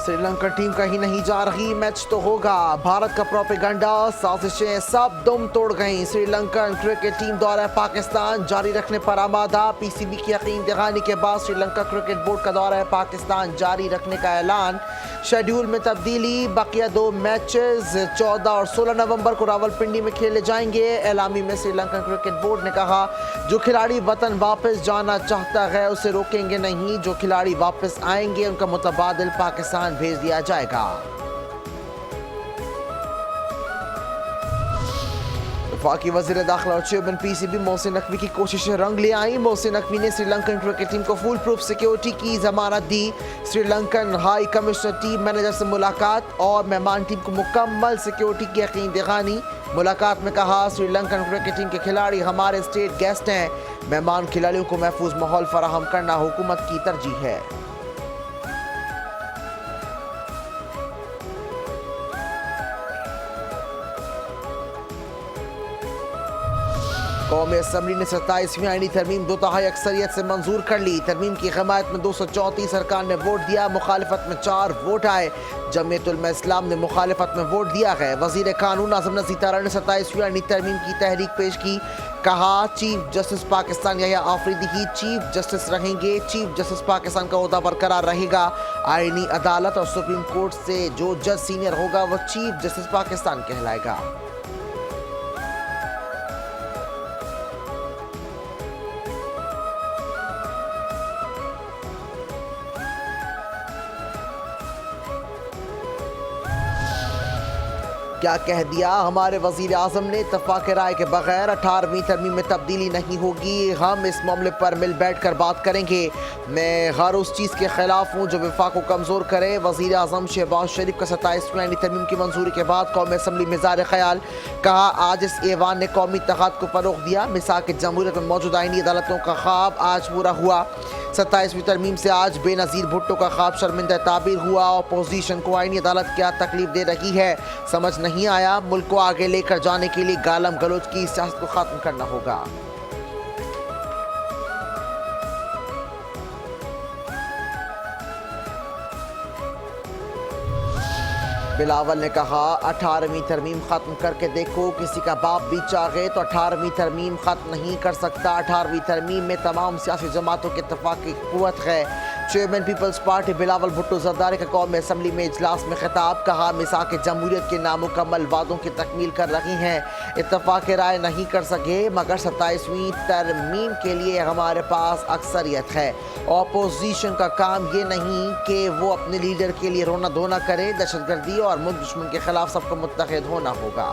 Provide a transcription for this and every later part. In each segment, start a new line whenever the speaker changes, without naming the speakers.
Sri Lanka team कहीं नहीं जा रही, मैच तो होगा। भारत का प्रोपेगंडा, साजिशें सब दुम तोड़ गईं। श्रीलंकन क्रिकेट टीम दौरा पाकिस्तान जारी रखने पर आमादा। पीसीबी की यकीन दहानी के बाद श्रीलंका क्रिकेट बोर्ड का दौरा पाकिस्तान जारी रखने का ऐलान। शेड्यूल में तब्दीली, बकिया 2 मैचेस 14 और 16 नवंबर को रावलपिंडी में खेले जाएंगे। एलामी में श्रीलंकन क्रिकेट बोर्ड ने कहा, जो खिलाड़ी वतन वापस जाना चाहता है उसे रोकेंगे नहीं। जो खिलाड़ी वापस आएंगे उनका मुतबादिल पाकिस्तान भेज दिया जाएगा। वफाकी वज़ीर दाखिला और चेयरमैन पीसीबी मोहसिन नकवी की कोशिशें रंग ले आई। मोहसिन नकवी ने श्रीलंकन क्रिकेट टीम को फुल प्रूफ सिक्योरिटी की जमानत दी। Sri Lankan high commissioner team manager से मुलाकात और मेहमान टीम को मुकम्मल सिक्योरिटी की यकीन दहानी। मुलाकात में कहा, श्रीलंकन क्रिकेट टीम के खिलाड़ी हमारे स्टेट गेस्ट हैं। मेहमान खिलाड़ियों को महफूज माहौल फराहम करना हुकूमत की तरजीह है। कौमी असम्बली ने 27वीं आईनी तरमीम 2/3 अक्सरियत से मंजूर कर ली। तरमीम की हिमायत में 234 अरकान ने वोट दिया, मुखालिफत में 4 वोट आए। जमीयत उलमा इस्लाम ने मुखालिफत में वोट दिया है। वजीर कानून आज़म नज़ीर तारा ने 27वीं आईनी तरमीम की तहरीक पेश की। कहा, चीफ जस्टिस पाकिस्तान यहिया आफरीदी ही चीफ जस्टिस रहेंगे। चीफ जस्टिस पाकिस्तान का ओहदा बरकरार रहेगा। आईनी अदालत और सुप्रीम कोर्ट से जो जज सीनियर होगा वह चीफ जस्टिस पाकिस्तान कहलाएगा। क्या कह दिया हमारे वजीर आजम ने, इत्तफाक राय के बगैर 18वीं तरमीम में तब्दीली नहीं होगी। हम इस मामले पर मिल बैठ कर बात करेंगे। मैं हर उस चीज़ के खिलाफ हूँ जो वफाक को कमज़ोर करे। वजीर आजम शहबाज शरीफ का 27वीं आईनी तरमीम की मंजूरी के बाद कौमी असम्बली में ज़ाहिर ख्याल। कहा, आज इस ऐवान ने कौमी इत्तेहाद को फ़रोग़ दिया। मिसाक जमहूरियत में मौजूद आईनी अदालतों का ख्वाब आज पूरा हुआ। 27वीं तरमीम से आज बेनज़ीर भुट्टो का ख्वाब शर्मिंदा ताबीर हुआ। अपोजिशन को आईनी अदालत क्या तकलीफ दे रही है समझ नहीं आया। मुल्क को आगे लेकर जाने के लिए गालम गलोच की सियासत को ख़त्म करना होगा। बिलावल ने कहा, 18वीं तरमीम ख़त्म करके देखो। किसी का बाप भी चाहे तो 18वीं तरमीम ख़त्म नहीं कर सकता। 18वीं तरमीम में तमाम सियासी जमातों के इत्तेफाक की क़ुव्वत है। Chairman peoples party Bilawal Bhutto Zardari का कौमी असम्बली में इजलास में खिताब। कहा, मिसाक जमहूरियत के नामुकम्मल वादों की तकमील कर रही हैं। इत्तेफाक राय नहीं कर सके मगर 27वीं तरमीम के लिए हमारे पास अक्सरियत है। अपोजिशन का काम ये नहीं कि वो अपने लीडर के लिए रोना धोना करे। दहशतगर्दी और मुल्क दुश्मन के खिलाफ सबको मुत्तहिद होना होगा।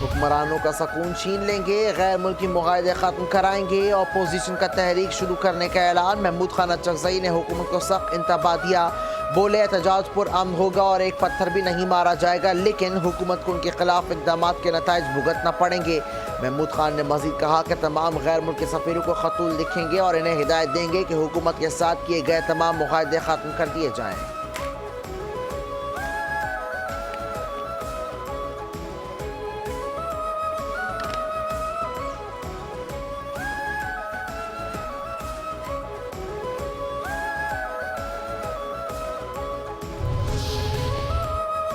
हुक्मरानों का सकून छीन लेंगे, गैर मुल्की मुआहदे ख़त्म कराएंगे। अपोजिशन का तहरीक शुरू करने का ऐलान। महमूद खान अचकज़ई ने हुकूमत को सख्त इंतबाह दिया। बोले, एहतजाज पर अमन होगा और एक पत्थर भी नहीं मारा जाएगा, लेकिन हुकूमत को उनके खिलाफ इक़दाम के नताइज भुगतना पड़ेंगे। महमूद खान ने मज़ीद कहा कि तमाम गैर मुल्की सफ़ीरों को ख़तूल लिखेंगे और इन्हें हिदायत देंगे कि हुकूमत के साथ किए गए तमाम मुआहदे ख़त्म कर दिए जाएँ।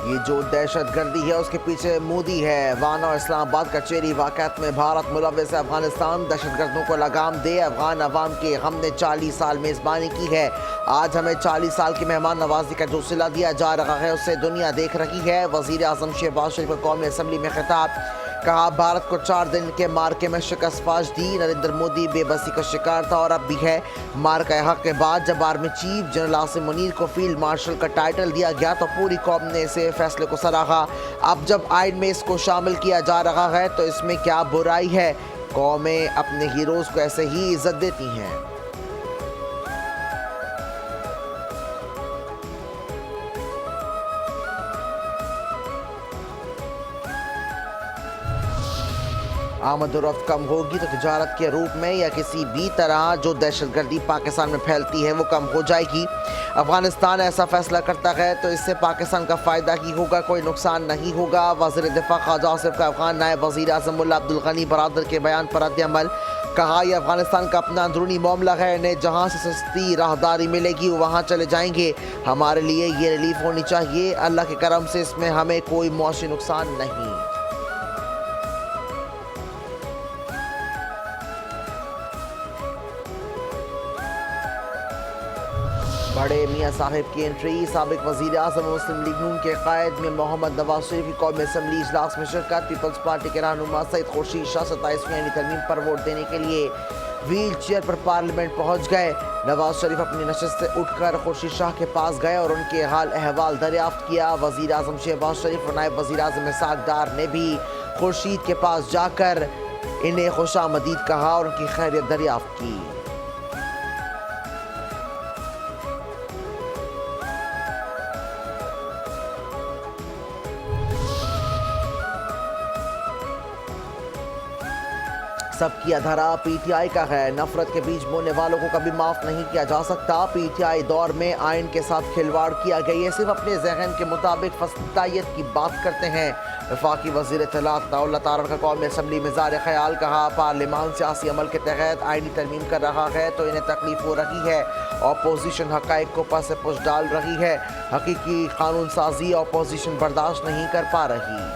ये जो दहशत गर्दी है उसके पीछे मोदी है। वाना और इस्लामाबाद कचेरी वाक़यात में भारत मुलव्वस है। अफगानिस्तान दहशत गर्दों को लगाम दे। अफगान अवाम के हमने 40 साल मेज़बानी की है। आज हमें 40 साल की मेहमान नवाजी का जो सिला दिया जा रहा है उससे दुनिया देख रही है। वज़ीर आज़म शहबाज शरीफ को कौमी असम्बली में खिताब। कहा, भारत को 4 दिन के मार्के में शिकस्त फाश दी। नरेंद्र मोदी बेबसी का शिकार था और अब भी है। मार्का हक के बाद जब army chief general Asim Munir को फील्ड मार्शल का टाइटल दिया गया तो पूरी कौम ने इसे फैसले को सराहा। अब जब आइन में इसको शामिल किया जा रहा है तो इसमें क्या बुराई है। कौमें अपने हीरोज़ को ऐसे ही इज्जत देती हैं। आमद और रफ्त कम होगी तो तिजारत के रूप में या किसी भी तरह जो दहशतगर्दी पाकिस्तान में फैलती है वो कम हो जाएगी। अफगानिस्तान ऐसा फैसला करता है तो इससे पाकिस्तान का फ़ायदा ही होगा, कोई नुकसान नहीं होगा। वज़ीर दिफ़ा ख्वाजा आसिफ अफ़गान नायब वज़ीर आज़म मुल्ला अब्दुल गनी बरादर के बयान पर रद्द-ए-अमल। कहा यह अफगानिस्तान का अपना अंदरूनी मामला है, इन्हें जहाँ से सस्ती राहदारी मिलेगी वहाँ चले जाएंगे। हमारे लिए ये रिलीफ होनी चाहिए। अल्लाह के करम से इसमें हमें कोई मौसी नुकसान नहीं। बड़े मियाँ साहिब की एंट्री। साबिक वज़ीर आज़म मुस्लिम लीग नून के कायद में मोहम्मद नवाज शरीफ की कौमी असम्बली इजलास में शिरकत। पीपल्स पार्टी के रहनुमा सईद खुर्शीद शाह 27वीं आईनी तरमीम पर वोट देने के लिए व्हील चेयर पर पार्लियामेंट पहुँच गए। नवाज शरीफ अपनी नशस्त से उठकर खुर्शीद शाह के पास गए और उनके हाल अहवाल दरियाफ्त किया। वज़ीर आज़म शहबाज शरीफ और नायब वज़ीर आज़म इसहाक डार ने भी खुर्शीद के पास जाकर इन्हें खुशामदीद कहा और उनकी खैरियत दरियाफ्त की। सबकी अधरा पीटीआई का है, नफरत के बीच बोने वालों को कभी माफ़ नहीं किया जा सकता। पीटीआई दौर में आइन के साथ खिलवाड़ किया गया, ये सिर्फ अपने जहन के मुताबिक फसदायत की बात करते हैं। वफाकी वज़ीर इत्तलात अताउल्लाह तारड़ का कौमी असम्बली में ज़ाहिर ख्याल। कहा पार्लिमान सियासी अमल के तहत आइनी तरमीम कर रहा है तो इन्हें तकलीफ हो रही है। अपोजिशन हक़ाइक़ को पस पुश डाल रही है। हकीकी कानून साजी अपोजिशन बर्दाश्त नहीं कर पा रही।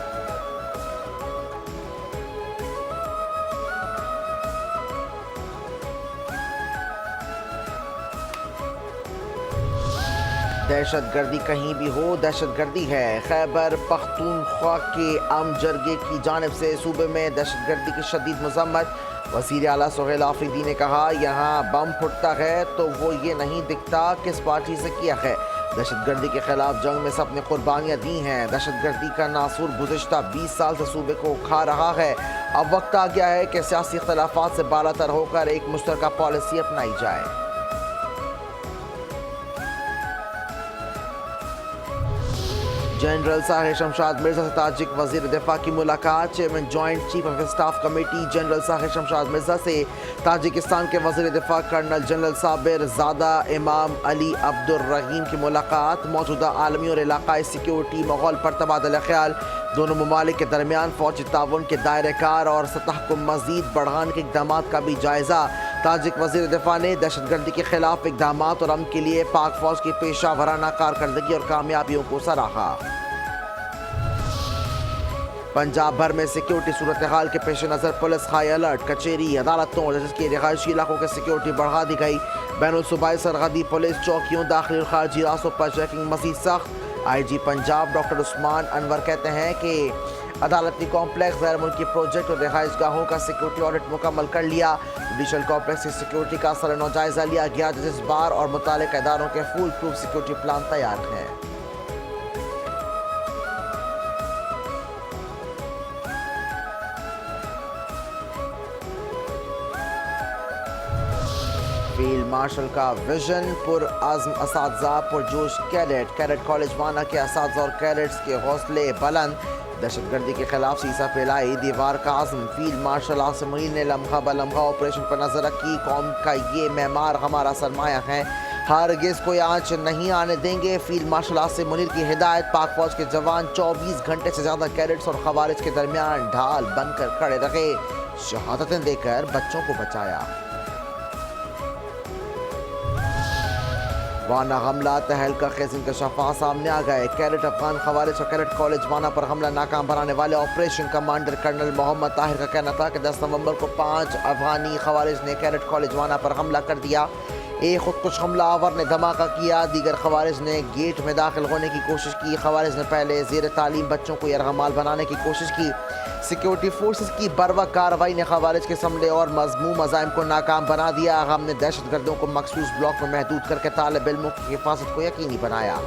दहशतगर्दी कहीं भी हो दहशतगर्दी है। खैबर पख्तूनख्वा के आम जरगे की जानिब से सूबे में दहशतगर्दी की शदीद मजम्मत। वज़ीर आला सुहेल आफरीदी ने कहा यहाँ बम फुटता है तो वो ये नहीं दिखता किस पार्टी से किया है। दहशतगर्दी के खिलाफ जंग में सबने कुर्बानियाँ दी हैं। दहशतगर्दी का नासूर गुज़श्ता 20 साल से सूबे को खा रहा है। अब वक्त आ गया है कि सियासी इख्तलाफात से बालातर होकर एक मुश्तरका पॉलिसी अपनाई जाए। जनरल साहिर शमशाद मिर्जा से ताजिक वज़ीर दिफ़ा की मुलाकात। Chairman joint chief of staff committee general Sahir Shamshad Mirza से ताजिकिस्तान के वज़ीर दिफ़ा कर्नल जनरल साबिर ज़ादा इमाम अली अब्दुर रहीम की मुलाकात। मौजूदा आलमी और इलाक़ाई सिक्योरिटी माहौल पर तबादला ख्याल। दोनों ममालिक के दरमियान फ़ौजी ताउन के दायरे कार और सतह को मज़ीद बढ़ाने के इक़दाम का भी जायज़ा। ताजिक वज़ीर दिफ़ा ने दहशतगर्दी के खिलाफ इक़दाम और अमन के लिए पाक फ़ौज की पेशा वराना कारकर्दगी और कामयाबियों को सराहा। पंजाब भर में सिक्योरिटी सूरत हाल के पेश नज़र पुलिस हाई अलर्ट। कचेरी, अदालतों और जज के रिहायशी इलाकों की सिक्योरिटी बढ़ा दी गई। बैनुल सूबाई सरहदी पुलिस चौकियों, दाखिली और खारजी रास्तों पर चेकिंग मज़ीद सख्त। IG पंजाब डॉक्टर उस्मान अनवर कहते हैं कि अदालती कॉम्प्लेक्स, गैर मुल्की प्रोजेक्ट और रिहाइश गाहों का सिक्योरिटी ऑडिट मुकम्मल कर लिया। जुडिशल कॉम्प्लेक्स की सिक्योरिटी का सरनो जायजा लिया गया। जजेस बार और मुतालिका इदारों के फुल प्रूफ सिक्योरिटी प्लान तैयार हैं। फील्ड मार्शल का विजन। पुर आज़म असातिज़ा पुरजोश कैडेट कॉलेज वाना के असातिज़ा और कैडेट्स के हौसले बुलंद। दहशतगर्दी के खिलाफ सीसा फैलाई दीवार का आज़म। फील्ड मार्शल आसिम मुनीर ने लम्हा ब लम्हा ऑपरेशन पर नजर रखी। कौम का ये मेमार हमारा सरमाया है, हरगिज़ कोई आँच नहीं आने देंगे। फील्ड मार्शल आसिम मुनीर की हिदायत। पाक फौज के जवान 24 घंटे से ज़्यादा कैडेट्स और खवारिज के दरमियान ढाल बनकर खड़े रहे, शहादतें देकर बच्चों को बचाया। वाना हमला, तहलका खेज़ इंकशाफात सामने आ गए। कैडेट अफगान खवारिज और कैडेट कॉलेज वाना पर हमला नाकाम बनाने वाले operation commander colonel Mohammad Tahir का कहना था कि 10 नवंबर को 5 अफगानी खवारिज ने कैडेट कॉलेज वाना पर हमला कर दिया। एक खुदकुश हमलावर ने धमाका किया, दीगर खवारिज ने गेट में दाखिल होने की कोशिश की। खवारिज ने पहले ज़ेर तालीम बच्चों को यरगमाल बनाने की कोशिश की। सिक्योरिटी फोर्सेस की बर्वक़्त कार्रवाई ने खवारिज के हमले और मज़मूम अज़ाइम को नाकाम बना दिया। हमने दहशतगर्दों को मखसूस ब्लॉक में महदूद करके तालिब इल्मों की हिफाजत को यकीनी बनाया।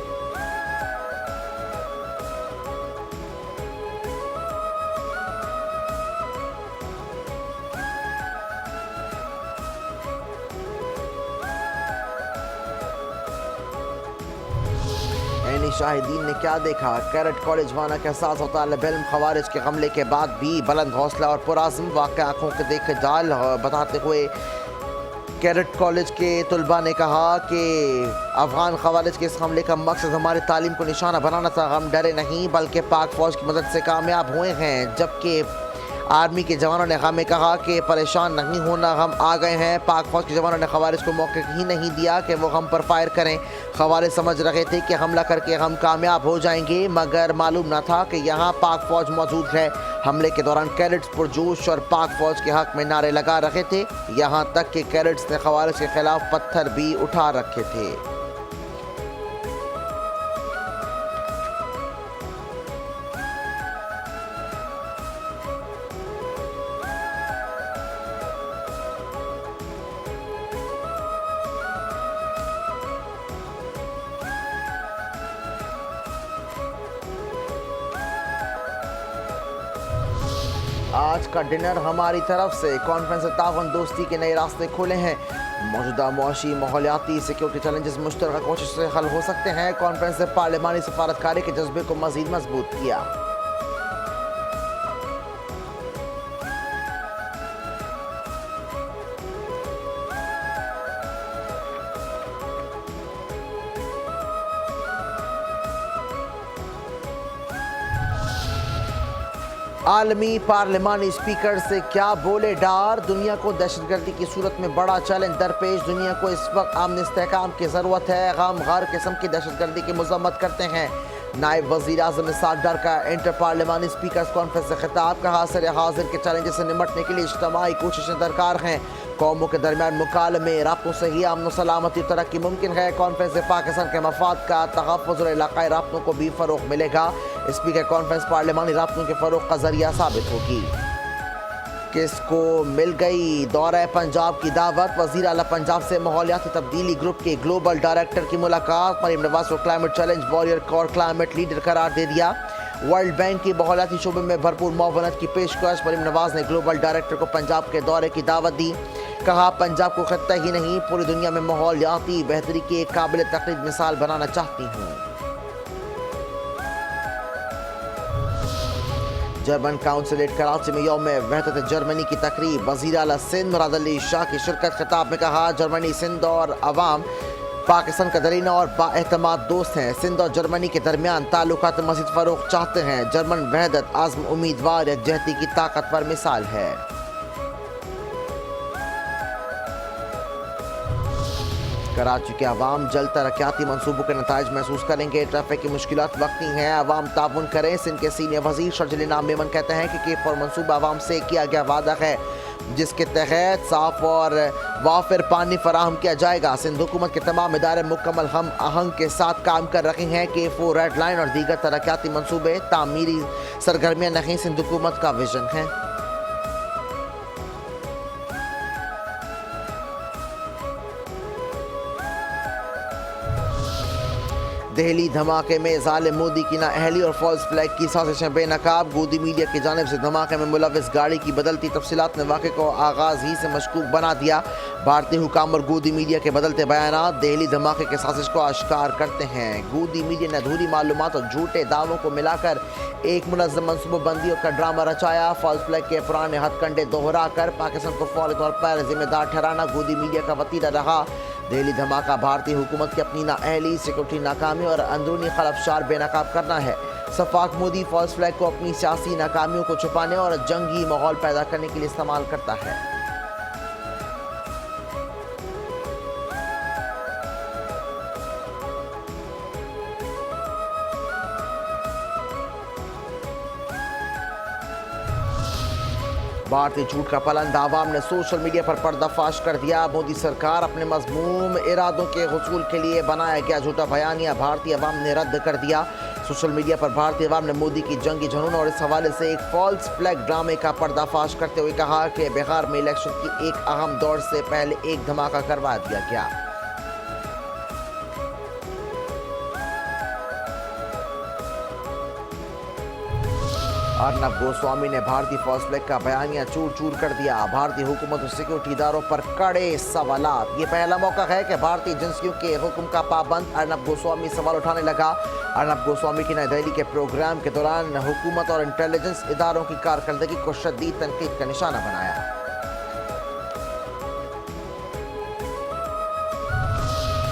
शाहिदीन ने क्या देखा, कैरेट कॉलेज वाना के साथ तालिब इल्म खवारिज के हमले के बाद भी बुलंद हौसला और पुराज़म वाक़या आँखों के देख जाल बताते हुए कैरेट कॉलेज के तलबा ने कहा कि अफगान खवारिज के इस हमले का मकसद हमारी तालीम को निशाना बनाना था। हम डरे नहीं बल्कि पाक फ़ौज की मदद से कामयाब हुए हैं। जबकि आर्मी के जवानों ने हमें कहा कि परेशान नहीं होना, हम आ गए हैं। पाक फ़ौज के जवानों ने खवारिज को मौके ही नहीं दिया कि वो हम पर फायर करें। खवारिज समझ रहे थे कि हमला करके हम कामयाब हो जाएंगे, मगर मालूम न था कि यहाँ पाक फ़ौज मौजूद है। हमले के दौरान कैडेट्स पुरजोश और पाक फ़ौज के हक़ में नारे लगा रहे थे, यहाँ तक कि कैडेट्स ने खवारिज के खिलाफ पत्थर भी उठा रखे थे। आज का डिनर हमारी तरफ से। कॉन्फ्रेंस तावन दोस्ती के नए रास्ते खोले हैं। मौजूदा मुआशी माहौलियाती सिक्योरिटी चैलेंजेस मुश्तरका कोशिश से हल हो सकते हैं। कॉन्फ्रेंस ने पार्लिमानी सफारतकारी के जज्बे को मजीद मजबूत किया। आलमी पार्लिमानी स्पीकर से क्या बोले डार, दुनिया को दहशतगर्दी की सूरत में बड़ा चैलेंज दरपेश। दुनिया को इस वक्त अमन इस्तेहकाम की ज़रूरत है। हम हर किस्म की दहशतगर्दी की मजम्मत करते हैं। नायब वज़ीर आज़म इसाक डार का इंटर पार्लिमानी स्पीकर्स कॉन्फ्रेंस से खिताब। कहा सर हाजिर के चैलेंज से निमटने के लिए इज्तिमाई कोशिशें दरकार हैं। कौमों के दरमियान मुकालमे राब्तों से ही अमन सलामती तरक्की मुमकिन है। कॉन्फ्रेंस से पाकिस्तान के मफाद का तहफ़्फ़ुज़ और इलाक़ाई राब्तों को भी फ़रोग़ मिलेगा। स्पीकर कॉन्फ्रेंस पार्लिमानी राब्तों के फ़रोग़ का ज़रिया साबित होगी। किसको मिल गई दौरा पंजाब की दावत, वज़ीर आला पंजाब से माहौलियाती तब्दीली ग्रुप के ग्लोबल डायरेक्टर की मुलाकात। मरीम नवाज को क्लाइमेट चैलेंज वॉरियर और क्लाइमेट लीडर करार दे दिया। वर्ल्ड बैंक की माहौलियाती शोबे में भरपूर मुआवनत की पेशकश। मरीम नवाज ने ग्लोबल डायरेक्टर को पंजाब के दौरे की दावत दी। कहा पंजाब को खत्ता ही नहीं पूरी दुनिया में माहौलियाती बेहतरी की एक काबिल तक़लीद मिसाल बनाना चाहती हूँ। जर्मन काउंसिलेट कराची में यौम वहदत जर्मनी की तकरीब। वज़ीर आला सिंध मुराद अली शाह की शिरकत। खिताब में कहा जर्मनी सिंध और अवाम पाकिस्तान का दरीना और बाएतमाद दोस्त हैं। सिंध और जर्मनी के दरमियान ताल्लुकात मज़ीद फ़रोग़ चाहते हैं। जर्मन वहदत आज़म उम्मीदवार यकजहती की ताकत पर मिसाल है। कराची के अवाम जल्द तरक्याती मनसूबों के नताइज महसूस करेंगे। ट्रैफिक की मुश्किलात वक्ती हैं, अवाम ताउन करें। सिंध के सीनियर वज़ीर शर्जिल इनाम मेमन कहते हैं कि K4 मनसूबा अवाम से किया गया वादा है, जिसके तहत साफ और वाफिर पानी फराहम किया जाएगा। सिंध हुकूमत के तमाम इदारे मुकम्मल हम आहंग के साथ काम कर रहे हैं। K4 रेड लाइन और दीगर तरक्याती मनसूबे तामीरी सरगर्मियाँ नहीं, सिंध हुकूमत का विजन है। दहली धमाके में ज़ालिम मोदी की नाअहली और फॉल्स फ्लैग की साजिशें बेनकाब। गोदी मीडिया की जानिब से धमाके में मुलविस गाड़ी की बदलती तफसीलात ने वाक़े को आगाज़ ही से मशकूक बना दिया। भारतीय हुकाम और गोदी मीडिया के बदलते बयानात दहली धमाके के साजिश को आश्कार करते हैं। गोदी मीडिया ने अधूरी मालूमात और झूठे दावों को मिलाकर एक मुनज़्ज़म मनसूबाबंदी का ड्रामा रचाया। फॉल्स फ्लैग के पुराने हथकंडे दोहरा कर पाकिस्तान को फौरी तौर पर जिम्मेदार ठहराना गोदी मीडिया का वतीरा रहा। दहली धमाका भारतीय हुकूमत की अपनी नाअहली, सिक्योरिटी नाकामी और अंदरूनी खलफशार बेनकाब करना है। सफाक मोदी फॉल्स फ्लैग को अपनी सियासी नाकामियों को छुपाने और जंगी माहौल पैदा करने के लिए इस्तेमाल करता है। भारतीय झूठ का पलंद आवाम ने सोशल मीडिया पर पर्दाफाश कर दिया। मोदी सरकार अपने मज़मूम इरादों के हुसूल के लिए बनाया गया झूठा बयानिया भारतीय अवाम ने रद्द कर दिया। सोशल मीडिया पर भारतीय अवाम ने मोदी की जंगी जुनून और इस हवाले से एक फॉल्स फ्लैग ड्रामे का पर्दाफाश करते हुए कहा कि बिहार में इलेक्शन की एक अहम दौड़ से पहले एक धमाका करवा दिया गया। अर्नब गोस्वामी ने भारतीय फर्स्ट फ्लैग का बयानिया चूर चूर कर दिया। भारतीय हुकूमत और सिक्योरिटी इदारों पर कड़े सवालात। ये पहला मौका है कि भारतीय एजेंसियों के हुक्म का पाबंद अर्नब गोस्वामी सवाल उठाने लगा। अर्नब गोस्वामी की नई दिल्ली के प्रोग्राम के दौरान हुकूमत और इंटेलिजेंस इदारों की कारकर्दगी को शदीद तनकीद का निशाना बनाया।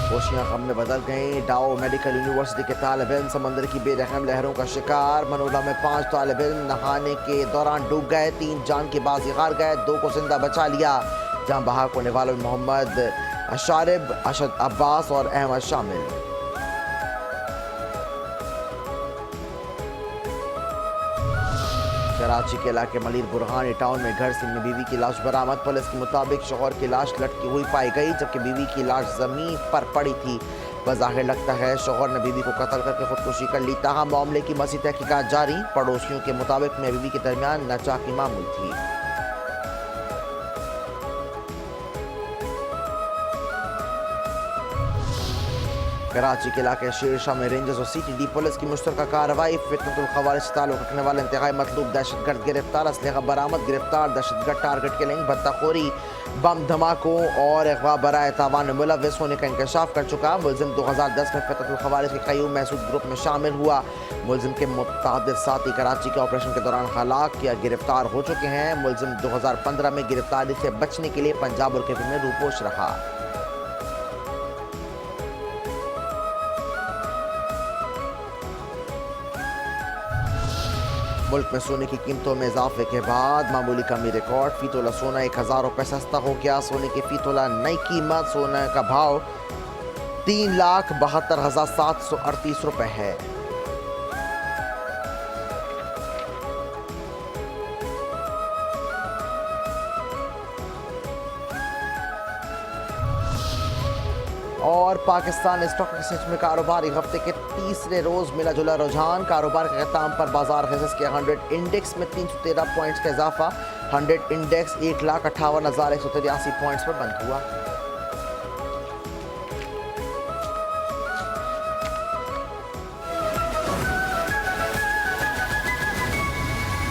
होशियां गम में बदल गई। डाओ मेडिकल यूनिवर्सिटी के तालिब इल्म समंदर की बेरहम लहरों का शिकार। मनोला में 5 तालिब इल्म नहाने के दौरान डूब गए। 3 जान की बाजी हार गए, 2 को जिंदा बचा लिया। जहां बहाक होने वालों में मोहम्मद अशारिब, अशद अब्बास और अहमद शामिल। कराची के इलाके मलिर बुरहानी टाउन में घर से बीवी की लाश बरामद। पुलिस के मुताबिक शौहर की लाश लटकी हुई पाई गई, जबकि बीवी की लाश जमीन पर पड़ी थी। बज़ाहिर लगता है शौहर ने बीवी को कत्ल करके खुदकुशी कर ली। ताहम मामले की मज़ीद तहकीकात जारी। पड़ोसियों के मुताबिक में बीवी के दरमियान नाचाकी मामूल थी। कराची के इलाके शेरशाह में रेंजर्स और CTD पुलिस की मुश्तरका कार्रवाई। फितनतुल खवारिज से ताल्लुक रखने वाले इंतहाई मतलूब दहशतगर्द गिरफ्तार। असलहा बरामद। गिरफ्तार दहशतगर्द टारगेट किलिंग, भत्ताखोरी, बम धमाकों और अगवा बराए तावान में मुलव्वस होने का इंकशाफ कर चुका। मुलजिम 2010 में फितनतुल खवारिज के क़य्यूम महसूद ग्रुप में शामिल हुआ। मुलजिम के मुतअद्दिद साथी कराची के ऑपरेशन के दौरान हलाक या गिरफ्तार हो चुके हैं। मुलजिम 2015 में गिरफ्तारी से बचने के लिए पंजाब और केपी में रूपोश रहा। मुल्क में सोने की कीमतों में इजाफे के बाद मामूली कमी रिकॉर्ड। फी तोला सोना 1000 रुपये सस्ता हो गया। सोने की फी तोला नई कीमत सोने का भाव 3,72,738 रुपये है। और पाकिस्तान स्टॉक एक्सचेंज में कारोबारी हफ्ते के तीसरे रोज मिला जुला रुझान। कारोबार के ख़त्म पर बाजार हिस्स के 100 इंडेक्स में 313 पॉइंट्स का इजाफा। 100 इंडेक्स 1,58,183 पॉइंट्स पर बंद हुआ।